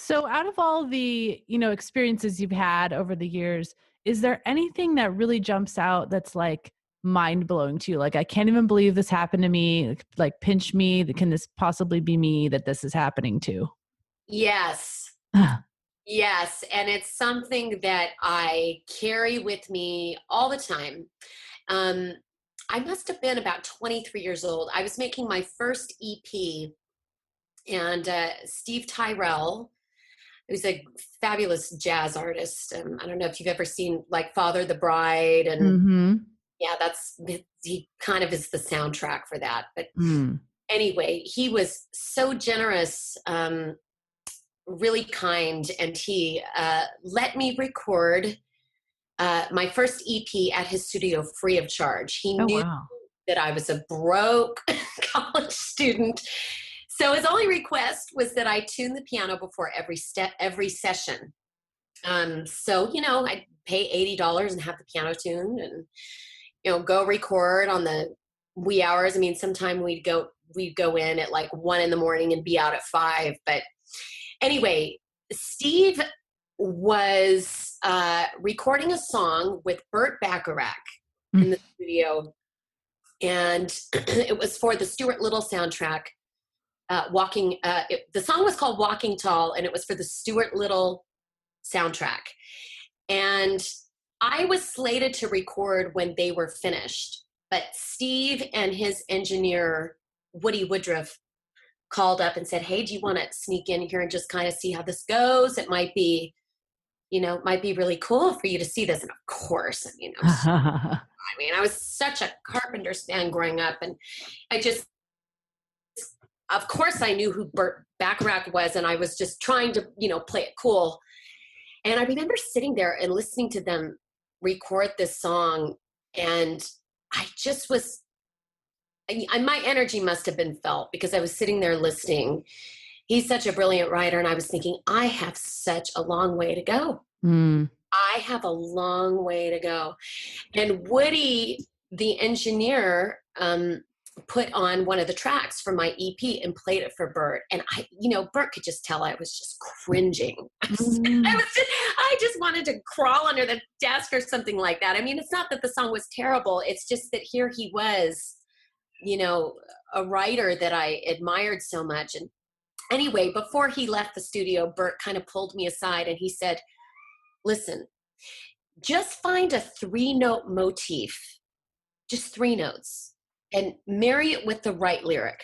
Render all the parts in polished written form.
So out of all the, experiences you've had over the years, is there anything that really jumps out that's like mind blowing to you? Like, I can't even believe this happened to me. Like pinch me. Can this possibly be me that this is happening to? Yes. Yes. And it's something that I carry with me all the time. Um, I must have been about 23 years old. I was making my first EP, and Steve Tyrell, who's a fabulous jazz artist. I don't know if you've ever seen like Father the Bride, and Mm-hmm. yeah, he kind of is the soundtrack for that. But Mm. anyway, he was so generous, really kind, and he let me record my first EP at his studio free of charge. He Oh, knew wow. that I was a broke college student. So his only request was that I tune the piano before every session. So I'd pay $80 and have the piano tuned, and go record on the wee hours. I mean, sometime we'd go in at like 1 a.m. and be out at 5. But anyway, Steve was recording a song with Burt Bacharach in the studio, and it was for the Stuart Little soundtrack. The song was called Walking Tall, and it was for the Stuart Little soundtrack. And I was slated to record when they were finished, but Steve and his engineer, Woody Woodruff, called up and said, "Hey, do you want to sneak in here and just kind of see how this goes? It might be really cool for you to see this." And of course, I was such a Carpenters fan growing up, and of course, I knew who Burt Bacharach was, and I was just trying to, play it cool. And I remember sitting there and listening to them record this song, and I just was, my energy must have been felt because I was sitting there listening. He's such a brilliant writer, and I was thinking, I have such a long way to go. Mm. I have a long way to go. And Woody, the engineer, put on one of the tracks for my EP and played it for Burt. And Burt could just tell I was just cringing. I just wanted to crawl under the desk or something like that. I mean, it's not that the song was terrible. It's just that here he was, a writer that I admired so much. And anyway, before he left the studio, Burt kind of pulled me aside and he said, "Listen, just find a 3-note motif, just 3 notes, and marry it with the right lyric.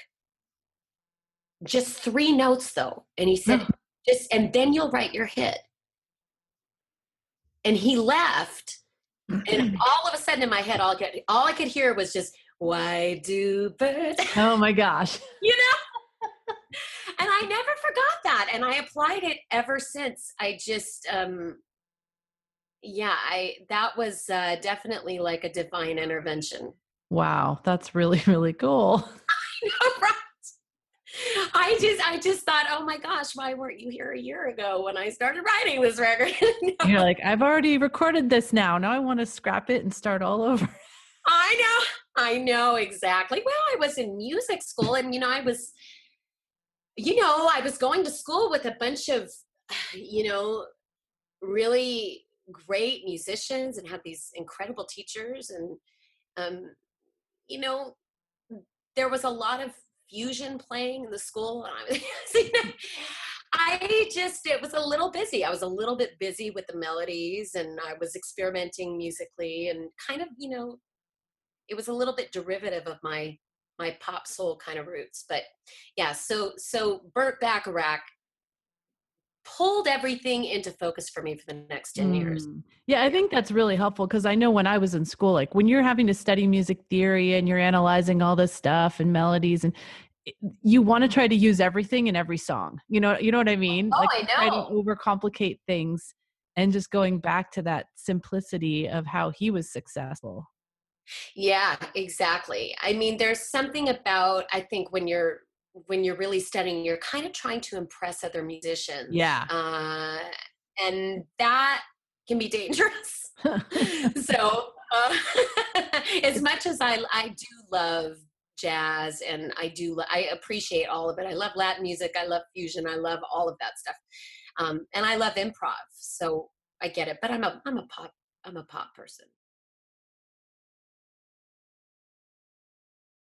Just 3 notes though." And he said, and then you'll write your hit. And he left. And all of a sudden in my head, all I could hear was just, "Why do birds?" Oh my gosh. And I never forgot that. And I applied it ever since. I just, that was definitely like a divine intervention. Wow. That's really, really cool. Right. I just thought, oh my gosh, why weren't you here a year ago when I started writing this record? You're like, I've already recorded this now. Now I want to scrap it and start all over. I know exactly. Well, I was in music school, and I was going to school with a bunch of, really great musicians, and had these incredible teachers. And, there was a lot of fusion playing in the school. And it was a little busy. I was a little bit busy with the melodies, and I was experimenting musically, and kind of, it was a little bit derivative of my pop soul kind of roots. But yeah, so Burt Bacharach pulled everything into focus for me for the next 10 years. Yeah, I think that's really helpful because I know when I was in school, like when you're having to study music theory and you're analyzing all this stuff and melodies, and you want to try to use everything in every song. You know what I mean? Oh, like I know. Try to overcomplicate things, and just going back to that simplicity of how he was successful. Yeah, exactly. I mean, there's something about, I think, when you're really studying, you're kind of trying to impress other musicians. Yeah. And that can be dangerous. So as much as I do love jazz, and I appreciate all of it. I love Latin music. I love fusion. I love all of that stuff. And I love improv, so I get it. But I'm a pop person.